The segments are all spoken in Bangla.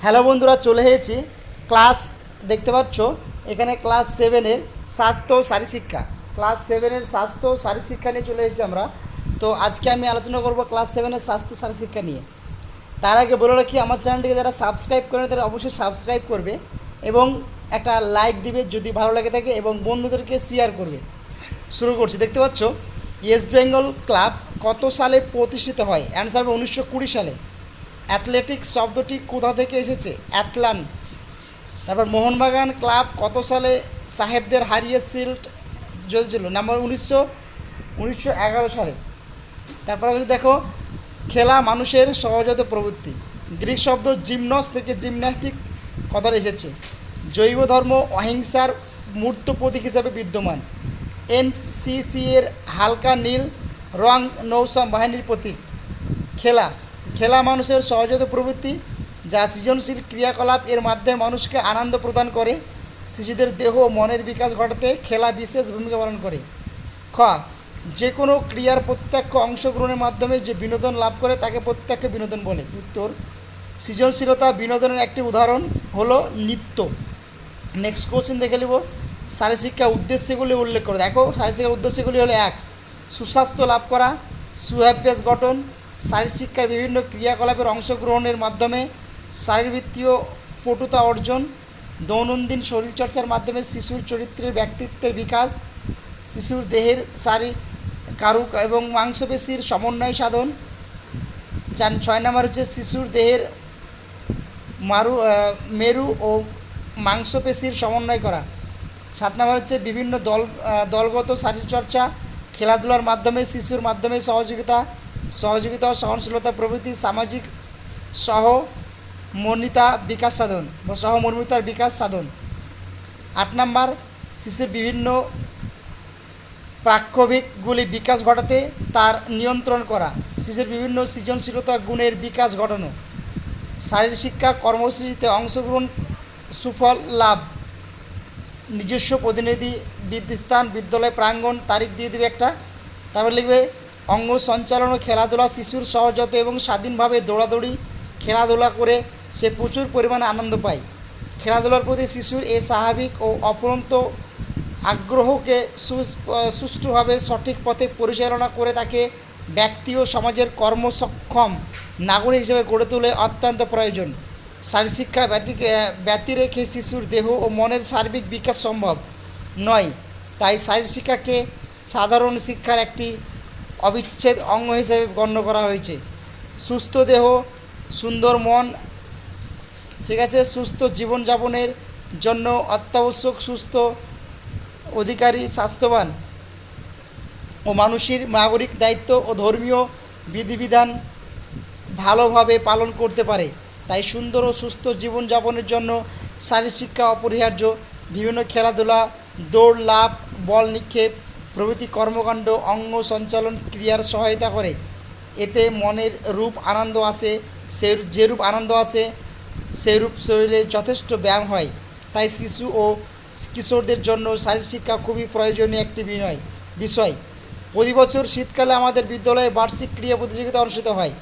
হ্যালো বন্ধুরা, চলে এসেছি ক্লাস, দেখতে পাচ্ছ এখানে ক্লাস 7-এর স্বাস্থ্য ও শারীরশিক্ষা। ক্লাস 7-এর স্বাস্থ্য ও শারীরশিক্ষা নিয়ে চলে এসেছি আমরা। তো আজকে আমি আলোচনা করব ক্লাস 7-এর স্বাস্থ্য শারীরশিক্ষা নিয়ে। তার আগে বলে রাখি, আমার চ্যানেলটিকে যারা সাবস্ক্রাইব করে তারা অবশ্যই সাবস্ক্রাইব করবে এবং একটা লাইক দিবে যদি ভালো লাগে থাকে, এবং বন্ধুদেরকে শেয়ার করবে। শুরু করছি। দেখতে পাচ্ছ ইস্ট বেঙ্গল ক্লাব কত সালে প্রতিষ্ঠিত হয়? অ্যান্সার হবে 1920 সালে। অ্যাথলেটিক্স শব্দটি কোথা থেকে এসেছে? অ্যাটলান্ট। তারপর মোহনবাগান ক্লাব কত সালে সাহেবদের হারিয়ে শিল্ড জ্বলছিল? নাম্বার 1911 সালে। তারপর দেখো, খেলা মানুষের সহজাত প্রবৃত্তি। গ্রিক শব্দ জিমনস থেকে জিমন্যাস্টিক কথাটা এসেছে। জৈব ধর্ম অহিংসার মূর্ত প্রতীক হিসাবে বিদ্যমান। এনসিসি এর হালকা নীল রং নৌসা বাহিনীর প্রতীক। খেলা খেলা মানুষের সহজাত প্রবৃত্তি, যা সৃজনশীল ক্রিয়াকলাপ এর মাধ্যমে মানুষকে আনন্দ প্রদান করে। শিশুদের দেহ ও মনের বিকাশ ঘটাতে খেলা বিশেষ ভূমিকা পালন করে। খ, যে কোনো ক্রিয়ার প্রত্যক্ষ অংশগ্রহণের মাধ্যমে যে বিনোদন লাভ করে তাকে প্রত্যক্ষ বিনোদন বলে। উত্তর, সৃজনশীলতা বিনোদনের একটি উদাহরণ হলো নৃত্য। নেক্সট কোশ্চেন দেখে নেব। শারীরশিক্ষা উদ্দেশ্যগুলি উল্লেখ করে। দেখো, শারীরশিক্ষার উদ্দেশ্যগুলি হলো: 1, সুস্বাস্থ্য লাভ করা, সুঅভ্যাস গঠন। শারীরশিক্ষার বিভিন্ন ক্রিয়াকলাপের অংশগ্রহণের মাধ্যমে শারীরবৃত্তীয় পটুতা অর্জন। দৈনন্দিন শরীরচর্চার মাধ্যমে শিশুর চরিত্রের ব্যক্তিত্বের বিকাশ। শিশুর দেহের কারু এবং মাংসপেশির সমন্বয় সাধন। 6 নম্বর হচ্ছে শিশুর দেহের মেরু ও মাংসপেশির সমন্বয় করা। 7 নম্বর হচ্ছে বিভিন্ন দলগত শারীরচর্চা, খেলাধুলার মাধ্যমে শিশুর মাধ্যমে সহযোগিতা ও সহনশীলতা প্রভৃতি সামাজিক সহমর্মিতার বিকাশ সাধন। 8 নম্বর, শিশুর বিভিন্ন প্রাক্ষোভিকগুলি বিকাশ ঘটাতে তার নিয়ন্ত্রণ করা। শিশুর বিভিন্ন সৃজনশীলতা গুণের বিকাশ ঘটানো। শারীরশিক্ষা কর্মসূচিতে অংশগ্রহণ, সুফল লাভ। নিজস্ব প্রতিনিধি স্থান, বিদ্যালয় প্রাঙ্গণ, তারিখ দিয়ে দেবে একটা। তারপর লিখবে অঙ্গ সঞ্চালন ও খেলাধুলা। শিশুর সহজাত এবং স্বাধীনভাবে দৌড়াদৌড়ি খেলাধুলা করে সে প্রচুর পরিমাণে আনন্দ পায়। খেলাধুলার প্রতি শিশুর এই স্বাভাবিক ও অফুরন্ত আগ্রহকে সুষ্ঠুভাবে সঠিক পথে পরিচালনা করে তাকে ব্যক্তি ও সমাজের কর্মসক্ষম নাগরিক হিসেবে গড়ে তোলে অত্যন্ত প্রয়োজন। শারীরশিক্ষা ব্যতি রেখে শিশুর দেহ ও মনের সার্বিক বিকাশ সম্ভব নয়। তাই শারীরশিক্ষাকে সাধারণ শিক্ষার একটি অবিচ্ছেদ অঙ্গ হিসেবে গণ্য করা হয়েছে। সুস্থ দেহ, সুন্দর মন, ঠিক আছে, সুস্থ জীবনযাপনের জন্য অত্যাবশ্যক। সুস্থ অধিকারী স্বাস্থ্যবান ও মানুষের নাগরিক দায়িত্ব ও ধর্মীয় বিধিবিধান ভালোভাবে পালন করতে পারে। তাই সুন্দর ও সুস্থ জীবনযাপনের জন্য শারীরশিক্ষা অপরিহার্য। বিভিন্ন খেলাধুলা, দৌড়, লাফ, বল নিক্ষেপ প্রভৃতি কর্মকাণ্ড অঙ্গ সঞ্চালন ক্রিয়ার সহায়তা করে। এতে মনের রূপ আনন্দ আসে, যেরূপ আনন্দ আসে সেইরূপ শরীরে যথেষ্ট ব্যায়াম হয়। তাই শিশু ও কিশোরদের জন্য শারীরশিক্ষা খুবই প্রয়োজনীয় একটি বিষয়। প্রতি বছর শীতকালে আমাদের বিদ্যালয়ে বার্ষিক ক্রীড়া প্রতিযোগিতা অনুষ্ঠিত হয়।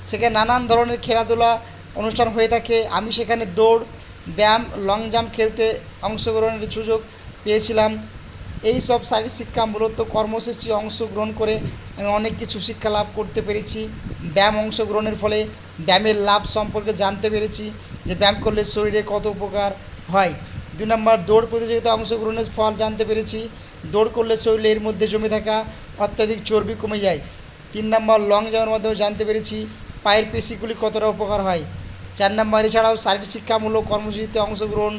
সেখানে নানান ধরনের খেলাধুলা অনুষ্ঠান হয়ে থাকে। আমি সেখানে দৌড়, ব্যায়াম, লং জাম্প খেলতে অংশগ্রহণের সুযোগ পেয়েছিলাম। এই সব শারীরশিক্ষা মূলত কর্মসূচি অংশগ্রহণ করে আমি অনেক কিছু শিক্ষা লাভ করতে পেরেছি। ব্যায়াম অংশগ্রহণের ফলে ব্যায়ামের লাভ সম্পর্কে জানতে পেরেছি, যে ব্যায়াম করলে শরীরে কত উপকার হয়। 2 নম্বর, দৌড় প্রতিযোগিতায় অংশগ্রহণের ফল জানতে পেরেছি। দৌড় করলে শরীরের মধ্যে জমে থাকা অত্যাধিক চর্বি কমে যায়। 3 নম্বর, লং জাম্পের মাধ্যমে জানতে পেরেছি পায়ের পেশিগুলি কতটা উপকার হয়। 4 নম্বর, এছাড়াও শারীরশিক্ষামূলক কর্মসূচিতে অংশগ্রহণ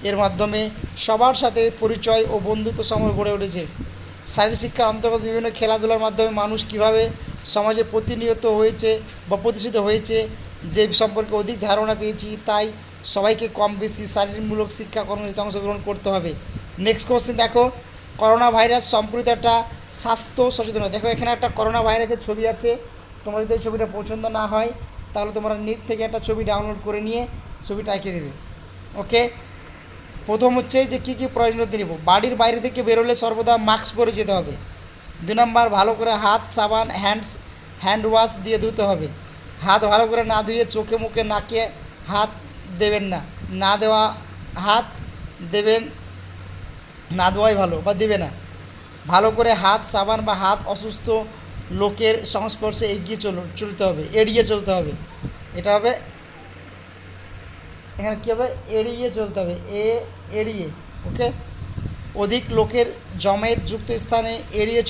এর মাধ্যমে সবার সাথে পরিচয় ও বন্ধুত্ব সম্পর্ক গড়ে উঠেছে। শারীরশিক্ষার অন্তর্গত বিভিন্ন খেলাধুলার মাধ্যমে মানুষ কীভাবে সমাজে প্রতিনিয়ত হয়েছে বা প্রতিষ্ঠিত হয়েছে যে সম্পর্কে অধিক ধারণা পেয়েছি। তাই সবাইকে কম বেশি শারীরমূলক শিক্ষা কর্মসূচিতে অংশগ্রহণ করতে হবে। নেক্সট কোশ্চেন দেখো, করোনা ভাইরাস সম্পর্কিত একটা স্বাস্থ্য সচেতনতা। দেখো, এখানে একটা করোনা ভাইরাসের ছবি আছে। তোমার যদি এই ছবিটা পছন্দ না হয় তাহলে তোমরা নেট থেকে একটা ছবি ডাউনলোড করে নিয়ে ছবিটা এঁকে দেবে। ওকে, প্রথম হচ্ছে যে কী কী প্রয়োজনীয়তা নেব। বাড়ির বাইরে থেকে বেরোলে সর্বদা মাস্ক পরে যেতে হবে। 2 নম্বর, ভালো করে হাত সাবান হ্যান্ড ওয়াশ দিয়ে ধুতে হবে। হাত ভালো করে না ধুয়ে চোখে মুখে নাকে হাত দেবেন না, না দেওয়া হাত দেবেন, না দেওয়াই ভালো বা দেবে না। ভালো করে হাত সাবান বা হাত অসুস্থ লোকের সংস্পর্শে এগিয়ে চলতে হবে, এড়িয়ে চলতে হবে। এটা হবে, এখানে কী হবে, এড়িয়ে চলতে হবে, এড়িয়ে। ওকে, অধিক লোকের জমায়েতযুক্ত স্থানে এড়িয়ে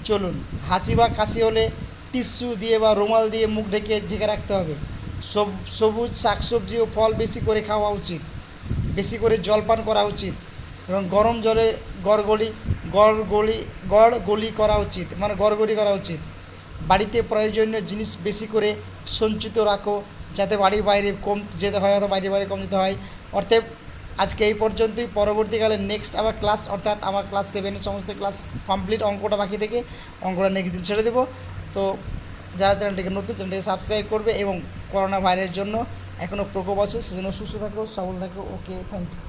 চলুন। হাঁচি বা কাশি হলে টিস্যু দিয়ে বা রুমাল দিয়ে মুখ ঢেকে রাখতে হবে। সবুজ শাকসবজি ও ফল বেশি করে খাওয়া উচিত। বেশি করে জলপান করা উচিত এবং গরম জলে গড়গড়ি গড়গড়ি গড়গড়ি করা উচিত, মানে গড়গড়ি করা উচিত। বাড়িতে প্রয়োজনীয় জিনিস বেশি করে সঞ্চিত রাখো, যাতে বাড়ির বাইরে কম যেতে হয়, অথবা বাড়ির বাইরে কম যেতে হয়। অর্থাৎ আজকে এই পর্যন্তই। পরবর্তীকালে নেক্সট আবার ক্লাস, অর্থাৎ আমার ক্লাস 7-এর সমস্ত ক্লাস কমপ্লিট, অঙ্কটা বাকি থেকে অঙ্কটা নেক্সট দিন ছেড়ে দেবো। তো যারা চ্যানেলটিকে নতুন, চ্যানেলটিকে সাবস্ক্রাইব করবে। এবং করোনা ভাইরাসের জন্য এখনও প্রকোপ আছে, সেজন্য সুস্থ থাকো, সবল থাকো। ওকে, থ্যাংক ইউ।